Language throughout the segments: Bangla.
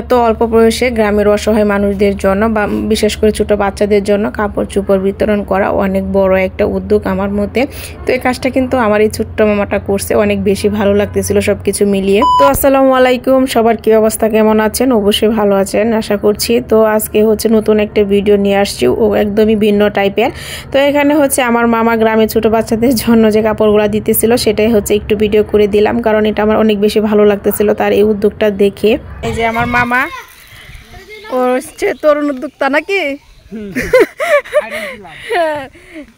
এত অল্প বয়সে গ্রামের অসহায় মানুষদের জন্য বা বিশেষ করে ছোট বাচ্চাদের জন্য কাপড় চোপড় বিতরণ করা অনেক বড় একটা উদ্যোগ আমার মতে। তো এই কাজটা কিন্তু আমার এই ছোট্ট মামাটা করছে, অনেক বেশি ভালো লাগতেছিল সবকিছু মিলিয়ে। তো আসসালামু আলাইকুম, সবার কি অবস্থা, কেমন আছেন? অবশ্যই ভালো আছেন আশা করছি। তো আজকে হচ্ছে নতুন একটা ভিডিও নিয়ে আসছি, ও একদমই ভিন্ন টাইপের। তো এখানে হচ্ছে আমার মামা গ্রামে ছোট বাচ্চাদের জন্য যে কাপড়গুলো দিতেছিল সেটাই হচ্ছে একটু ভিডিও করে দিলাম, কারণ এটা আমার অনেক বেশি ভালো লাগতেছিল তার এই উদ্যোগটা দেখে। এই যে আমার মামা, ওর হচ্ছে তরুণ উদ্যোক্তা নাকি,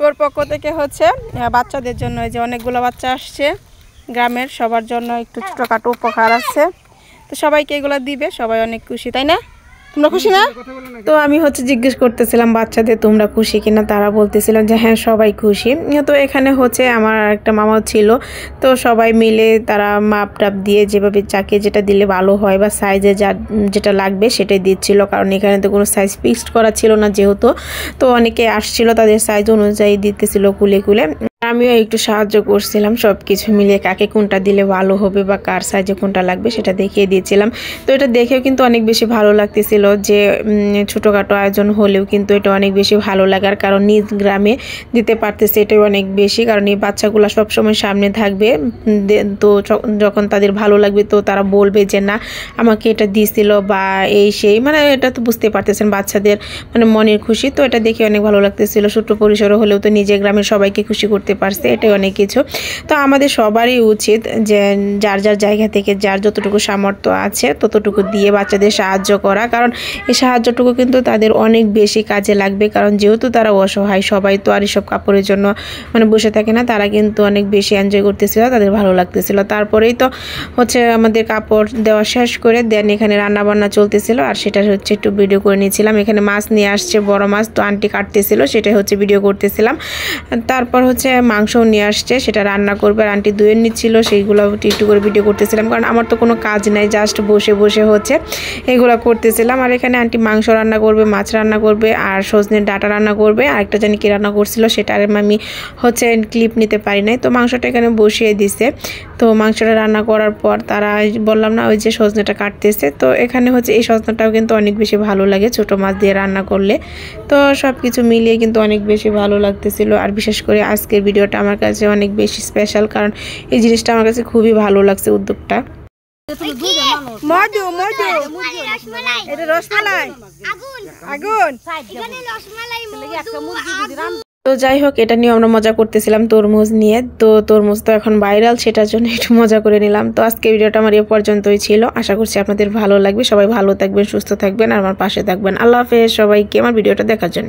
ওর পক্ষ থেকে হচ্ছে বাচ্চাদের জন্য এই যে অনেকগুলো বাচ্চা আসছে গ্রামের, সবার জন্য একটু ছোটখাটো উপহার আছে। তো সবাইকে এগুলো দিবে, সবাই অনেক খুশি, তাই না? তোমরা খুশি না? তো আমি হচ্ছে জিজ্ঞেস করতেছিলাম বাচ্চাদের তোমরা খুশি কিনা, তারা বলতেছিল যে হ্যাঁ সবাই খুশি। তো এখানে হচ্ছে আমার একটা মামাও ছিল, তো সবাই মিলে তারা মাপ টাপ দিয়ে যেভাবে যাকে যেটা দিলে ভালো হয় বা সাইজে যেটা লাগবে সেটাই দিচ্ছিল, কারণ এখানে তো কোনো সাইজ ফিক্সড করা ছিল না যেহেতু। তো অনেকে আসছিল তাদের সাইজ অনুযায়ী দিতেছিল কুলে কুলে। আমিও একটু সাহায্য করছিলাম, সব কিছু মিলিয়ে কাকে কোনটা দিলে ভালো হবে বা কার সাইজে কোনটা লাগবে সেটা দেখিয়ে দিয়েছিলাম। তো এটা দেখেও কিন্তু অনেক বেশি ভালো লাগতেছিল যে ছোটোখাটো আয়োজন হলেও কিন্তু এটা অনেক বেশি ভালো লাগার কারণ নিজ গ্রামে দিতে পারতেছে, এটাই অনেক বেশি। কারণ এই বাচ্চাগুলো সবসময় সামনে থাকবে, তো যখন তাদের ভালো লাগবে তো তারা বলবে যে না আমাকে এটা দিয়েছিল বা এই সেই, মানে এটা তো বুঝতে পারতেছেন বাচ্চাদের মানে মনের খুশি। তো এটা দেখে অনেক ভালো লাগতেছিল, ছোট্ট পরিসরে হলেও তো নিজের গ্রামের সবাইকে খুশি করতে পারছে, এটাই অনেক কিছু। তো আমাদের সবারই উচিত যে যার যার জায়গা থেকে যার যতটুকু সামর্থ্য আছে ততটুকু দিয়ে বাচ্চাদের সাহায্য করা, কারণ এই সাহায্যটুকু কিন্তু তাদের অনেক বেশি কাজে লাগবে। কারণ যেহেতু তারা অসহায়, সবাই তো আর এসব কাপড়ের জন্য মানে বসে থাকে না, তারা কিন্তু অনেক বেশি এনজয় করতেছিল, তাদের ভালো লাগতেছিল। তারপরেই তো হচ্ছে আমাদের কাপড় দেওয়া শেষ করে দেন এখানে রান্না বান্না চলতেছিল, আর সেটা হচ্ছে একটু ভিডিও করে নিয়েছিলাম। এখানে মাছ নিয়ে আসছে, বড় মাছ, তো আন্টি কাটতেছিল, সেটাই হচ্ছে ভিডিও করতেছিলাম। তারপর হচ্ছে মাংসও নিয়ে আসছে, সেটা রান্না করবে, আর আন্টি ধুয়ে নিচ্ছিল, সেইগুলো একটু করে ভিডিও করতেছিলাম, কারণ আমার তো কোনো কাজ নাই, জাস্ট বসে বসে হচ্ছে এগুলো করতেছিলাম। আর এখানে আন্টি মাংস রান্না করবে, মাছ রান্না করবে, আর সজনের ডাঁটা রান্না করবে, আর একটা জানি কি রান্না করছিল সেটা আর আমি হচ্ছে ক্লিপ নিতে পারি নাই। তো মাংসটা এখানে বসিয়ে দিছে। তো মাংসটা রান্না করার পর তারা বললাম না ওই যে সজনেটা কাটতেছে, তো এখানে হচ্ছে এই সজনেটাও কিন্তু অনেক বেশি ভালো লাগে ছোটো মাছ দিয়ে রান্না করলে। তো সব কিছু মিলিয়ে কিন্তু অনেক বেশি ভালো লাগতেছিল। আর বিশেষ করে আজকের ভিডিওটা আমার কাছে অনেক বেশি স্পেশাল, কারণ এই জিনিসটা আমার কাছে খুবই ভালো লাগছে উদ্যোগটা। তো যাই হোক, এটা নিয়ে আমরা মজা করতেছিলাম তরমুজ নিয়ে। তো তরমুজ তো এখন ভাইরাল, সেটার জন্য একটু মজা করে নিলাম। তো আজকে ভিডিওটা আমার এ পর্যন্তই ছিল, আশা করছি আপনাদের ভালো লাগবে। সবাই ভালো থাকবেন, সুস্থ থাকবেন, আর আমার পাশে থাকবেন। আল্লাহ হাফেজ সবাইকে আমার ভিডিওটা দেখার জন্য।